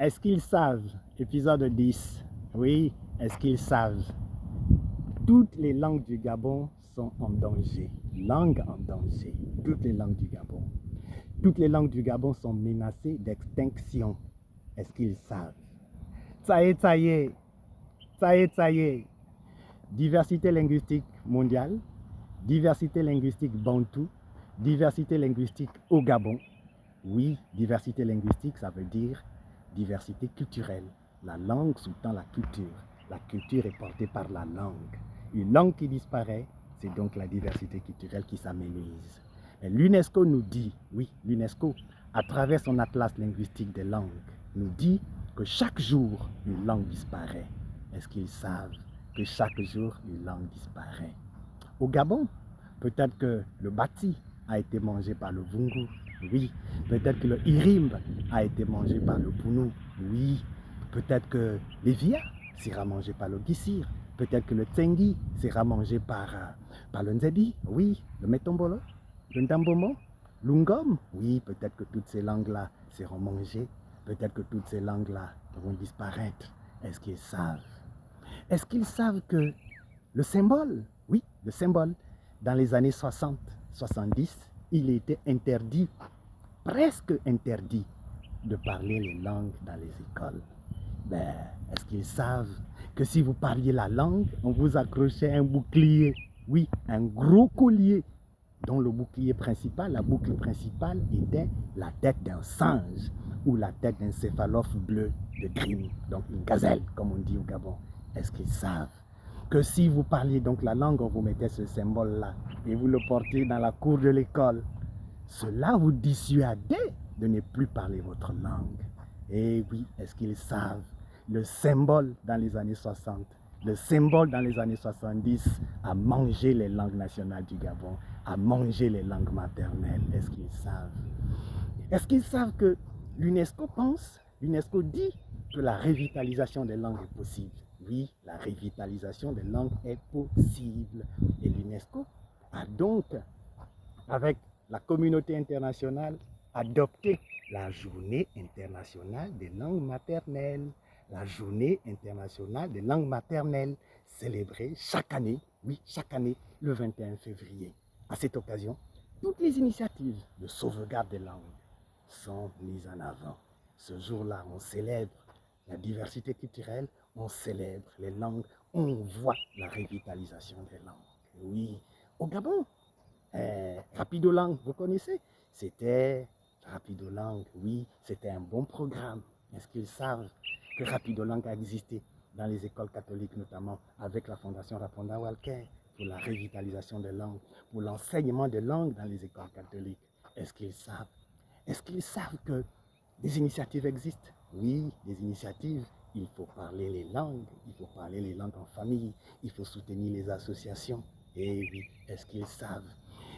Est-ce qu'ils savent, épisode 10, oui, est-ce qu'ils savent, toutes les langues du Gabon sont en danger, langue en danger, toutes les langues du Gabon. Toutes les langues du Gabon sont menacées d'extinction. Est-ce qu'ils savent? Ça y est, ça y est, ça y est, ça y est. Diversité linguistique mondiale, diversité linguistique bantou, diversité linguistique au Gabon. Oui, diversité linguistique, ça veut dire diversité culturelle. La langue sous-tend la culture. La culture est portée par la langue. Une langue qui disparaît, c'est donc la diversité culturelle qui s'amenuise. L'UNESCO nous dit, oui, l'UNESCO, à travers son atlas linguistique des langues, nous dit que chaque jour, une langue disparaît. Est-ce qu'ils savent que chaque jour, une langue disparaît? Au Gabon, peut-être que le bati a été mangé par le vungu, oui. Peut-être que le irimbe a été mangé par le pounou, oui. Peut-être que l'evia sera mangé par le gissir. Peut-être que le tsengi sera mangé par le nzebi, oui. Le metombolo, le ndambomo, l'ungom, oui. Peut-être que toutes ces langues-là seront mangées. Peut-être que toutes ces langues-là vont disparaître. Est-ce qu'ils savent? Est-ce qu'ils savent que le symbole, oui, le symbole, dans les années 60, 70, il était interdit, presque interdit, de parler les langues dans les écoles. Ben, est-ce qu'ils savent que si vous parliez la langue, on vous accrochait un bouclier, oui, un gros collier, dont le bouclier principal, la boucle principale était la tête d'un singe ou la tête d'un céphalophe bleu de crime, donc une gazelle, comme on dit au Gabon. Est-ce qu'ils savent que si vous parliez donc la langue, on vous mettait ce symbole-là et vous le portez dans la cour de l'école, cela vous dissuadait de ne plus parler votre langue. Et oui, est-ce qu'ils savent le symbole dans les années 60, le symbole dans les années 70 a mangé les langues nationales du Gabon, a mangé les langues maternelles? Est-ce qu'ils savent? Est-ce qu'ils savent que l'UNESCO pense, l'UNESCO dit que la revitalisation des langues est possible? Oui, la revitalisation des langues est possible. Et l'UNESCO a donc, avec la communauté internationale, adopté la journée internationale des langues maternelles. La journée internationale des langues maternelles, célébrée chaque année, oui, chaque année, le 21 février. À cette occasion, toutes les initiatives de sauvegarde des langues sont mises en avant. Ce jour-là, on célèbre la diversité culturelle, on célèbre les langues, on voit la revitalisation des langues. Oui, au Gabon, Rapidolang, vous connaissez? C'était Rapidolang, oui, c'était un bon programme. Est-ce qu'ils savent que Rapidolang a existé dans les écoles catholiques, notamment avec la Fondation Raponda Walker, pour la revitalisation des langues, pour l'enseignement des langues dans les écoles catholiques? Est-ce qu'ils savent? Est-ce qu'ils savent que des initiatives existent? Oui, des initiatives. Il faut parler les langues, il faut parler les langues en famille, il faut soutenir les associations. Et oui, est-ce qu'ils savent?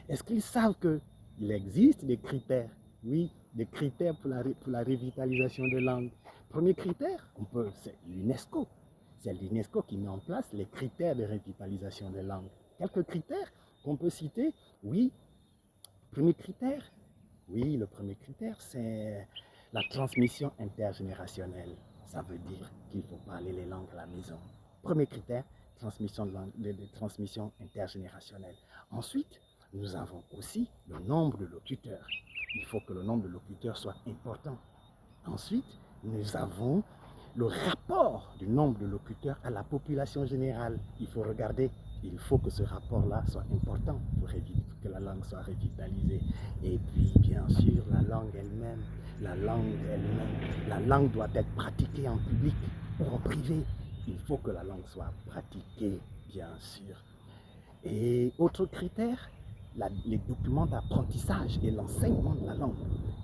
Est-ce qu'ils savent qu'il existe des critères? Oui, des critères pour la revitalisation des langues. Premier critère, c'est l'UNESCO. C'est l'UNESCO qui met en place les critères de revitalisation des langues. Quelques critères qu'on peut citer? Oui, premier critère, oui, le premier critère, c'est la transmission intergénérationnelle. Ça veut dire qu'il faut parler les langues à la maison. Premier critère, transmission intergénérationnelle. Ensuite, nous avons aussi le nombre de locuteurs. Il faut que le nombre de locuteurs soit important. Ensuite, nous avons le rapport du nombre de locuteurs à la population générale. Il faut regarder, il faut que ce rapport-là soit important pour que la langue soit revitalisée. Et puis, bien sûr, la langue elle-même, la langue doit être pratiquée en public ou en privé. Il faut que la langue soit pratiquée, bien sûr. Et autre critère, les documents d'apprentissage et l'enseignement de la langue.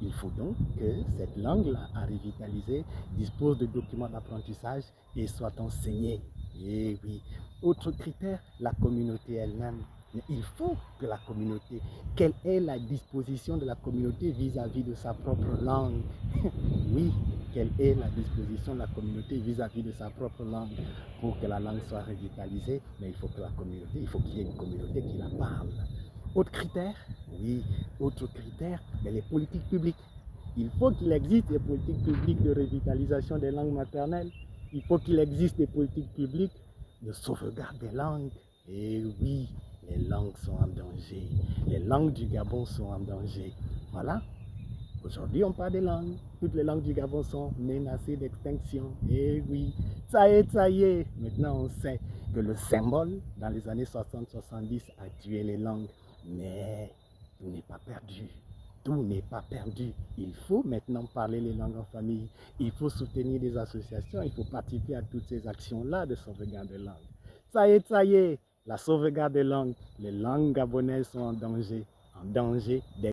Il faut donc que cette langue-là, à revitaliser, dispose de documents d'apprentissage et soit enseignée. Et oui, autre critère, la communauté elle-même. Il faut que la communauté, quelle est la disposition de la communauté vis-à-vis de sa propre langue? Oui, quelle est la disposition de la communauté vis-à-vis de sa propre langue pour que la langue soit revitalisée? Mais il faut que la communauté, il faut qu'il y ait une communauté qui la parle. Autre critère, oui, autre critère, mais les politiques publiques. Il faut qu'il existe des politiques publiques de revitalisation des langues maternelles. Il faut qu'il existe des politiques publiques de sauvegarde des langues. Et oui, les langues sont en danger. Les langues du Gabon sont en danger. Voilà. Aujourd'hui, on parle des langues. Toutes les langues du Gabon sont menacées d'extinction. Et oui, ça y est. Maintenant, on sait que le symbole, dans les années 60-70, a tué les langues. Mais tout n'est pas perdu. Tout n'est pas perdu. Il faut maintenant parler les langues en famille. Il faut soutenir des associations. Il faut participer à toutes ces actions-là de sauvegarde des langues. Ça y est. La sauvegarde des langues. Les langues gabonaises sont en danger. En danger